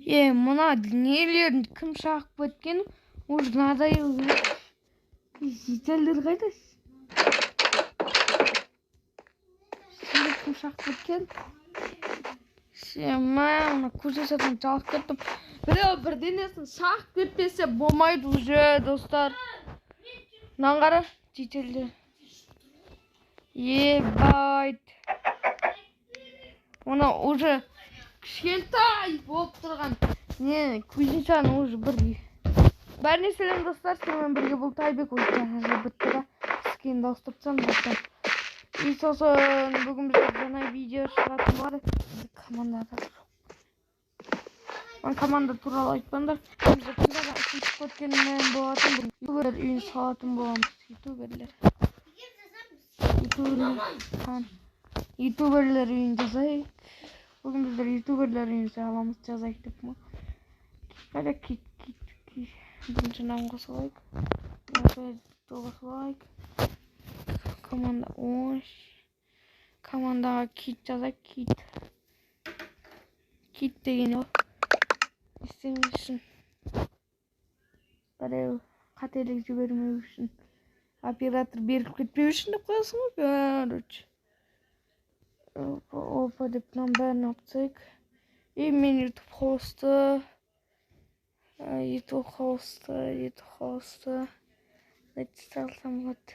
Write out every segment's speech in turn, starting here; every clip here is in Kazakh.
Мына нелерін кім шағып кеткен? Уже надоел. Жителдер қайда? Кім шағып кеткен? Мына көшесін жалып кеттім. Біреу бірденесін шағып кетпесе болмайды уже, достар. Мынаны қара, жителдер. Байт. Оны уже кішкентай болып тұрған. Кузницаны уже бір. Бәріне сәлем, достар. Сенімен бірге бұл Тайбек өзі бітті да. Сізген дауыстап тұрсам достар. И сосын бүгін бізде жаңа видео шығатын болады. Командада жоқ. Мен команда туралы айтпаңдар. Бізде күндегі үшінші көткеннен болатын. Ютуберлер үйін салатын боламыз. Ютуберлер үйін жазайық. Бүгін біздер ютуберлер үйін саламыз, жазайық деп ма? Қайда кит. Бірінші нам қосылайық. Команда командаға кит жазайық, кит деген о. Істемей үшін. Біреу қателік жібермеу үшін. Оператор беріп кетпеу үшін деп қоясың ғой, короче. Опа деп мынаны бәрін алып тастайық. И мен YouTube хосты. Дайте салсам болады.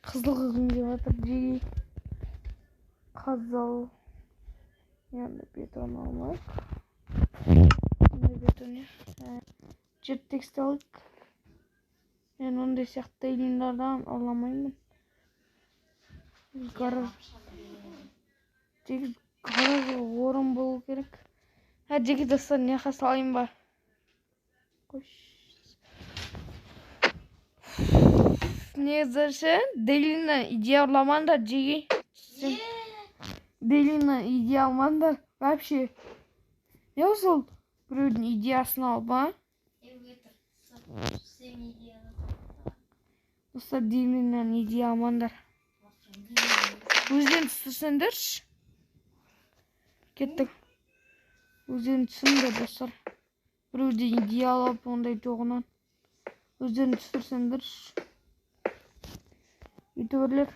Қызыл қыздың деп жатыр, жей. Қызыл. Енді бетон алмайық. Енді бетон не? Жер текст алайық. Мен ондай сияқты илиндардан аламаймын. Гараж. Гаражға орын болу керек. Жеке достар, неға салайын ба? Негізі Делина идея аламандар, жеге. Делина идея алмандар. Вообще. Не осыл біреудің идеясын алып, ба? Достар, Делинан идея алмандар. Өзден түсірсендерші. Кеттік. Өзден түсіндер, достар. Біреуді идея алып, ондай жоғынан. Өзден түсірсендерші. Ютуберлер.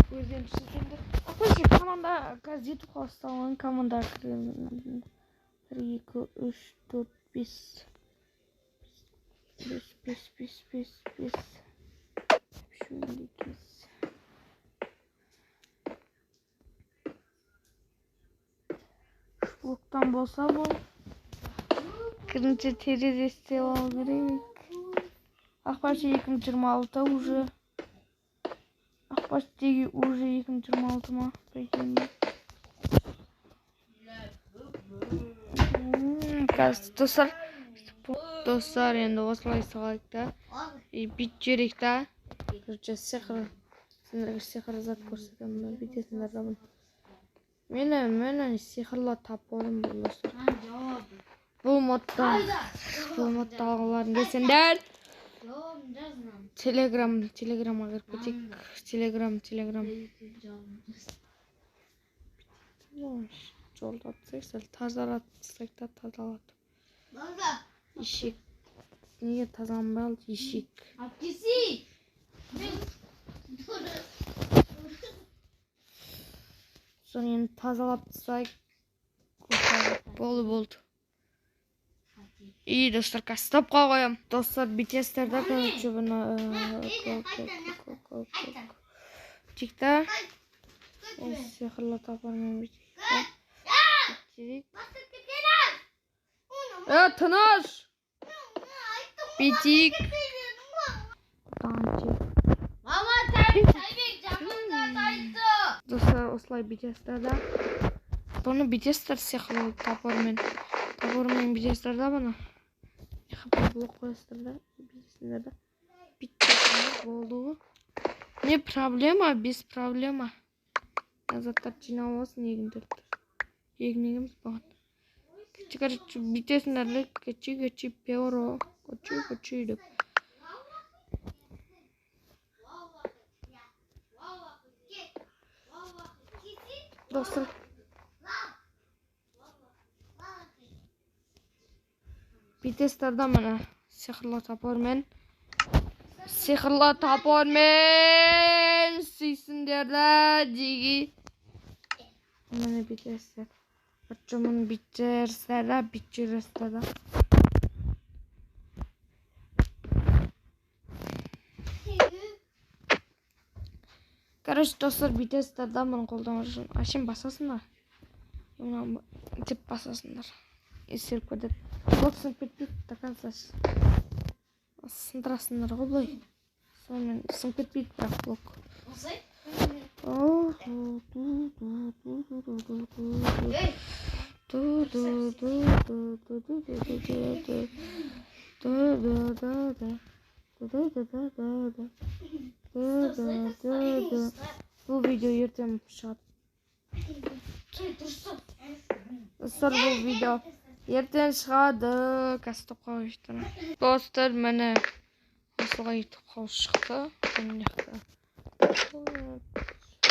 Өзден түсірсендер. Қойшы, команда қазір етіп қалысталған. Команда 1, 2, 3, 4, 5. 5. Şöyle kes. Şu bloktan bolsa bu. Kırınca terörist al gerek. Akbaşta 2026 уже. Akbaştagi уже 2026 mı? Прикинь. Достар, енді осылай салайық та. Бит жерек та. Короче, сиқыр зат көрсетемін. Бүйтесіңдер да бұны. Мен сиқырлы таппадым бұл достар. Бұл модда алғыларын келсеңдер. Телеграмға кіріп кетейік. Телеграм. Жолда атсайық, сәл тазалатсайық та тазалатып. Ишек. Неге тазаланбай алды? Ишек. Соны енді тазалап тастайық. Болды. И достар, стопқа қоям. Достар, бітестерді короче бұны тикта. Сиқырлы тапармен бітейік. Тыныш! Бітейік. Достар, осылай бітестер да. Бұны бітестер сиқырлы тапармен бітестер да бұны. Блок қойыстыр да. Бітестер да. Бітестер болды. Не проблема, без проблема. Заттар жинау болсын, егінегіміз болған. Короче, бітесіңдер, кечи, перо, кечи деп. Достар. Bethesda'da mana sehrli tapormen. Sehrli tapormen. Suysinderlar jigi. Mana Bethesda. Почему Bethesda. Короче, достар Bethesda'da bunu қолданып ашын басасыңдар. Мына тип басасыңдар. Есеріп кетеді. Блок сынып кетпейді до конца. Сындырасыңдар ғой былай. Сонымен сынып кетпейді бірақ блок. Bu video ертең шығады. Достар, бұл видео ертең шығады. Кастып қойыштыр. Достар, міне осылай етіп қол шықты.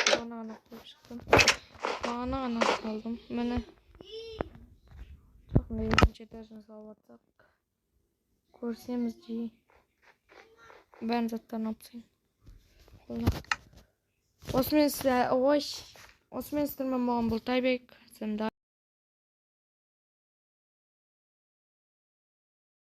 Бағана қойып шықтым. Бағана қалдым. Міне. Çok екінші этажын салып атсақ. Көрсеміз жи. Бәрін заттан опсайын. Осымен сіздермен болған бұл Тайбек. Сәмді